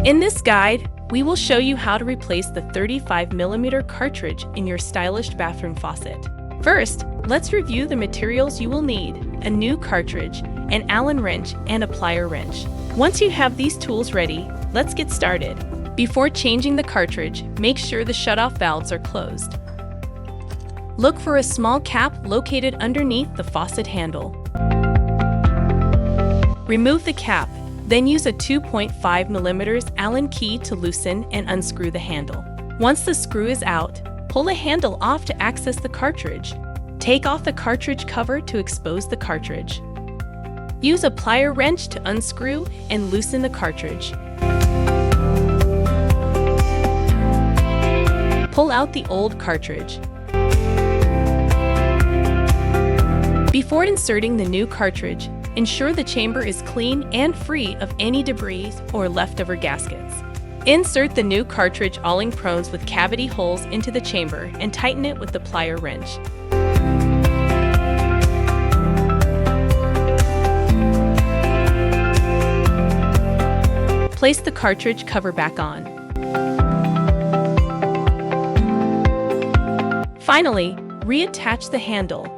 In this guide, we will show you how to replace the 35mm cartridge in your stylish bathroom faucet. First, let's review the materials you will need: a new cartridge, an Allen wrench, and a plier wrench. Once you have these tools ready, let's get started. Before changing the cartridge, make sure the shutoff valves are closed. Look for a small cap located underneath the faucet handle. Remove the cap, then use a 2.5mm Allen key to loosen and unscrew the handle. Once the screw is out, pull the handle off to access the cartridge. Take off the cartridge cover to expose the cartridge. Use a plier wrench to unscrew and loosen the cartridge. Pull out the old cartridge. Before inserting the new cartridge, ensure the chamber is clean and free of any debris or leftover gaskets. Insert the new cartridge Alling pros with cavity holes into the chamber and tighten it with the plier wrench. Place the cartridge cover back on. Finally, reattach the handle.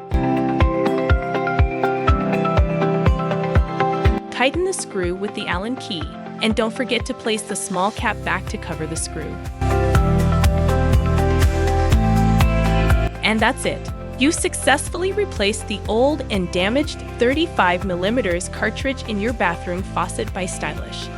Tighten the screw with the Allen key, and don't forget to place the small cap back to cover the screw. And that's it. You successfully replaced the old and damaged 35mm cartridge in your bathroom faucet by Stylish.